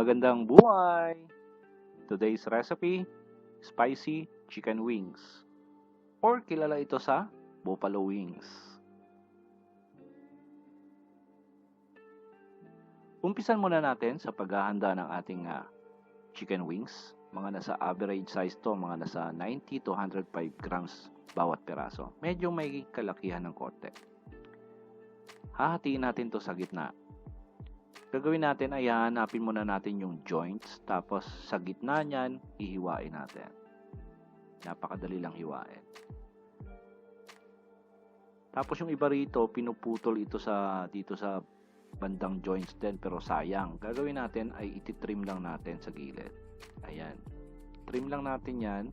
magandang buhay! Today's recipe, spicy chicken wings. Or kilala ito sa buffalo wings. Umpisan muna natin sa paghahanda ng ating chicken wings. Mga nasa average size to, mga nasa 90 to 105 grams bawat piraso. Medyo may kalakihan ng konti. Hahatiin natin to sa gitna. Gagawin natin ay hahanapin muna natin yung joints, tapos sa gitna niyan, ihiwain natin. Napakadali lang hiwain. Tapos yung iba rito, pinuputol ito dito sa bandang joints din, pero sayang. Gagawin natin ay ititrim lang natin sa gilid. Ayan. Trim lang natin yan,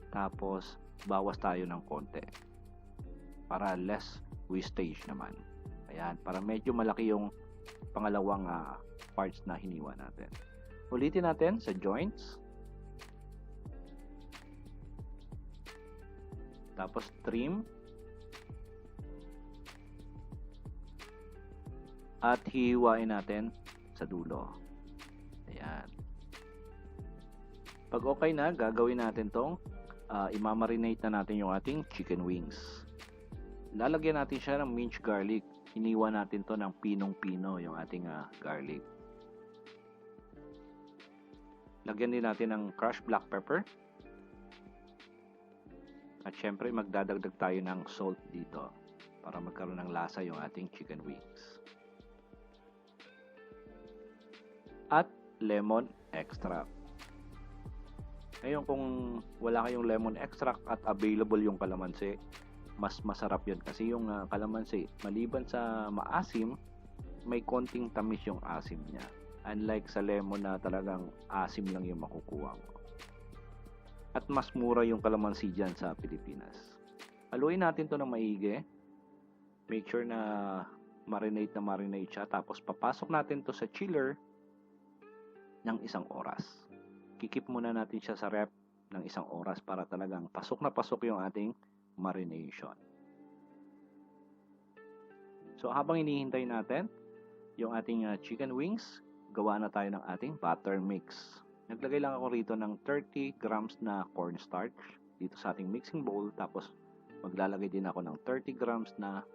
tapos bawas tayo ng konti. Para less wastage naman. Ayan, para medyo malaki yung pangalawang parts na hiniwa natin. Ulitin natin sa joints. Tapos trim. At hihiwain natin sa dulo. Ayan. Pag okay na, gagawin natin tong imamarinate na natin yung ating chicken wings. Lalagyan natin siya ng minced garlic. Hiniwa natin to ng pinong-pino yung ating garlic. Lagyan din natin ng crushed black pepper. At syempre magdadagdag tayo ng salt dito para magkaroon ng lasa yung ating chicken wings. At lemon extract. Ngayon kung wala kayong lemon extract at available yung kalamansi, mas masarap yun kasi yung kalamansi, maliban sa maasim, may konting tamis yung asim niya. Unlike sa lemon na talagang asim lang yung makukuha mo. At mas mura yung kalamansi dyan sa Pilipinas. Haluin natin to ng maigi. Make sure na marinate siya. Tapos papasok natin to sa chiller ng 1 oras. Kikip muna natin siya sa ref ng 1 oras para talagang pasok na pasok yung ating marination. So habang hinihintay natin yung ating chicken wings, gawa na tayo ng ating butter mix. Naglagay lang ako rito ng 30 grams na cornstarch dito sa ating mixing bowl, tapos maglalagay din ako ng 30 grams na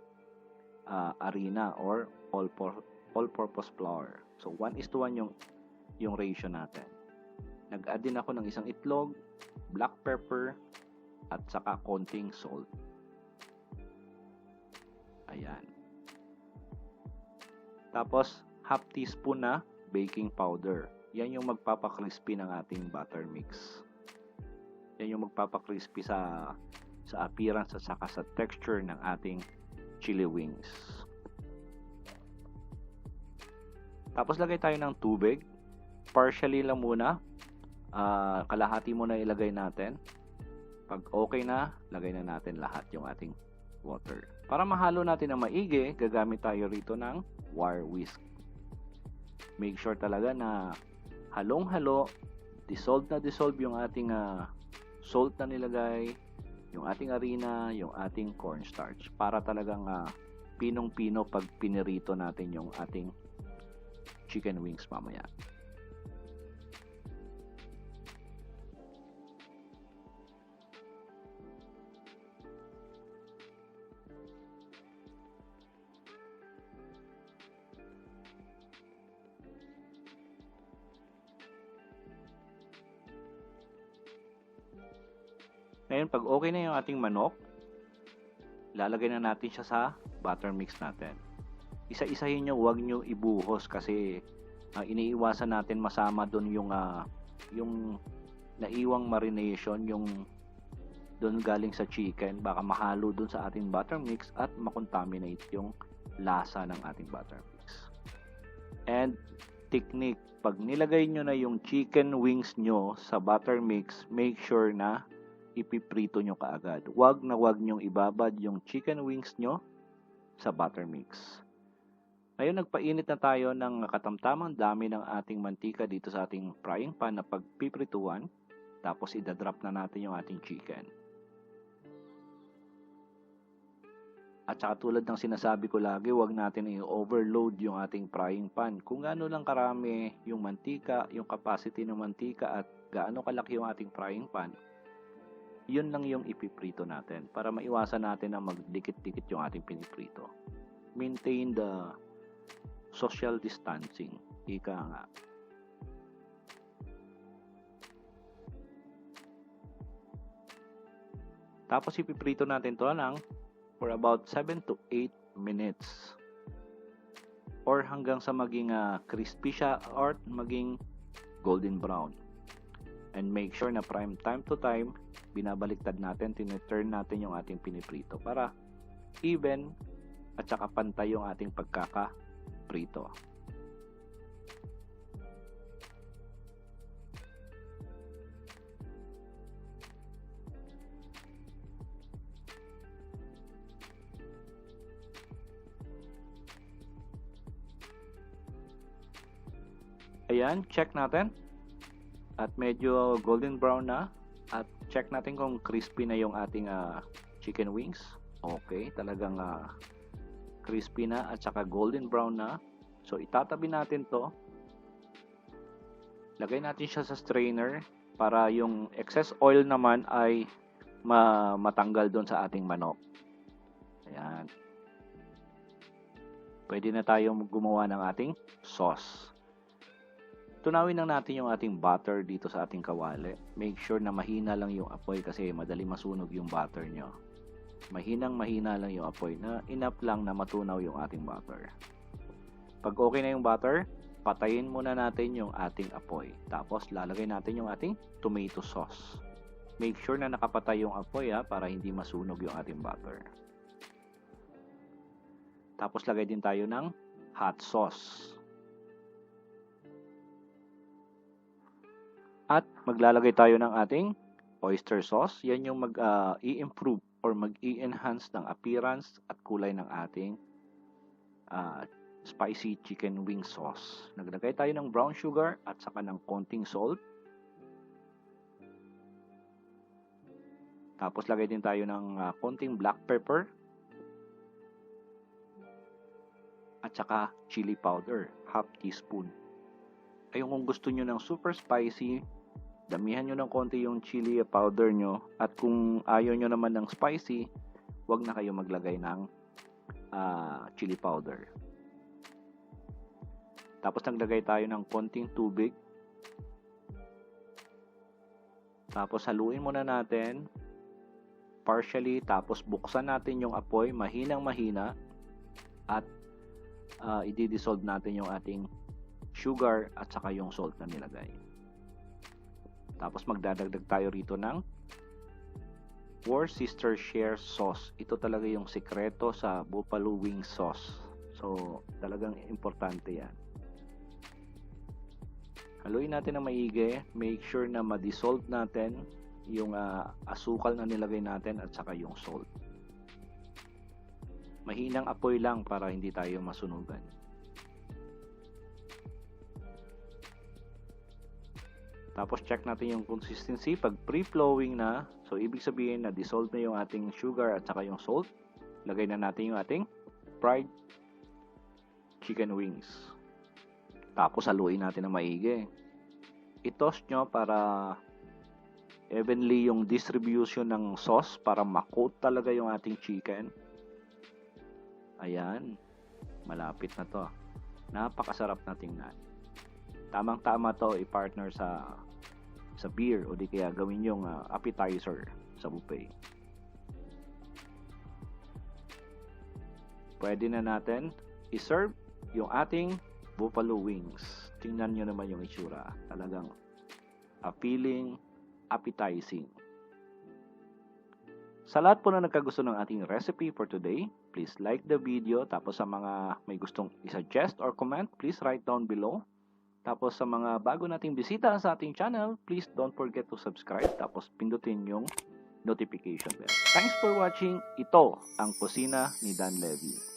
harina or all-purpose flour. So 1:1 yung ratio natin. Nag-add din ako ng 1 itlog, black pepper, at saka konting salt. Ayan. Tapos half teaspoon na baking powder. Yan yung magpapa-crispy ng ating butter mix. Yan yung magpapa-crispy sa appearance at saka sa texture ng ating chili wings. Tapos lagay tayo ng tubig. Partially lang muna. Kalahati muna ilagay natin. Pag okay na, lagay na natin lahat yung ating water. Para mahalo natin ng maigi, gagamit tayo rito ng wire whisk. Make sure talaga na halong-halo, dissolve yung ating salt na nilagay, yung ating harina, yung ating cornstarch. Para talagang pinong-pino pag pinirito natin yung ating chicken wings mamaya. Ngayon, pag okay na yung ating manok, lalagay na natin siya sa butter mix natin. Isa-isahin nyo, huwag nyo ibuhos kasi iniiwasan natin masama doon yung naiwang marination, yung doon galing sa chicken. Baka mahalo doon sa ating butter mix at makontaminate yung lasa ng ating butter mix. And technique, pag nilagay nyo na yung chicken wings nyo sa butter mix, make sure na ipiprito nyo kaagad. Huwag nyong ibabad yung chicken wings nyo sa butter mix. Ngayon, nagpainit na tayo ng katamtamang dami ng ating mantika dito sa ating frying pan na pagpiprituan. Tapos idadrop na natin yung ating chicken. At saka tulad ng sinasabi ko lagi, huwag natin i-overload yung ating frying pan. Kung gaano lang karami yung mantika, yung capacity ng mantika at gaano kalaki yung ating frying pan, yun lang yung ipiprito natin para maiwasan natin na magdikit-dikit yung ating piniprito. Maintain the social distancing. Ika nga. Tapos ipiprito natin to lang for about 7 to 8 minutes or hanggang sa maging crispy siya or maging golden brown. And make sure na time to time binabaliktad natin, tineturn natin yung ating piniprito para even at saka pantay yung ating pagkakaprito. Ayan, check natin. At medyo golden brown na. At check natin kung crispy na yung ating chicken wings. Okay, talagang crispy na at saka golden brown na. So, itatabi natin to. Lagay natin siya sa strainer para yung excess oil naman ay matanggal doon sa ating manok. Ayan. Pwede na tayong gumawa ng ating sauce. Tunawin lang natin yung ating butter dito sa ating kawali. Make sure na mahina lang yung apoy kasi madali masunog yung butter nyo. Mahina lang yung apoy na enough lang na matunaw yung ating butter. Pag okay na yung butter, patayin muna natin yung ating apoy. Tapos lalagay natin yung ating tomato sauce. Make sure na nakapatay yung apoy para hindi masunog yung ating butter. Tapos lagay din tayo ng hot sauce. At maglalagay tayo ng ating oyster sauce. Yan yung mag-i-improve or mag-i-enhance ng appearance at kulay ng ating spicy chicken wing sauce. Naglagay tayo ng brown sugar at saka ng konting salt. Tapos lagay din tayo ng konting black pepper. At saka chili powder, half teaspoon. Ayun, kung gusto nyo ng super spicy, damihan nyo ng konti yung chili powder nyo. At kung ayaw nyo naman ng spicy, wag na kayo maglagay ng chili powder. Tapos naglagay tayo ng konting tubig. Tapos haluin muna natin partially. Tapos buksan natin yung apoy, mahinang-mahina. At i-dissolve natin yung ating sugar at saka yung salt na nilagay. Tapos magdadagdag tayo rito ng Worcestershire sauce. Ito talaga yung sikreto sa buffalo wing sauce. So, talagang importante yan. Haluin natin ng maigi. Make sure na ma-dissolve natin yung asukal na nilagay natin at saka yung salt. Mahinang apoy lang para hindi tayo masunugan. Tapos check natin yung consistency. Pag pre-flowing na, so ibig sabihin na dissolve na yung ating sugar at saka yung salt. Lagay na natin yung ating fried chicken wings. Tapos haluin natin ng maigi. I-toss nyo para evenly yung distribution ng sauce para ma-coat talaga yung ating chicken. Ayan. Malapit na to. Napakasarap na tingnan. Tamang-tama to i-partner sa beer o di kaya gawin yung appetizer sa buffet. Pwede na natin i-serve yung ating buffalo wings. Tingnan nyo naman yung itsura. Talagang appealing, appetizing. Sa lahat po na nagkagusto ng ating recipe for today, please like the video. Tapos sa mga may gustong i-suggest or comment, please write down below. Tapos sa mga bago nating bisita sa ating channel, please don't forget to subscribe. Tapos pindutin yung notification bell. Thanks for watching. Ito ang kusina ni Dan Levi.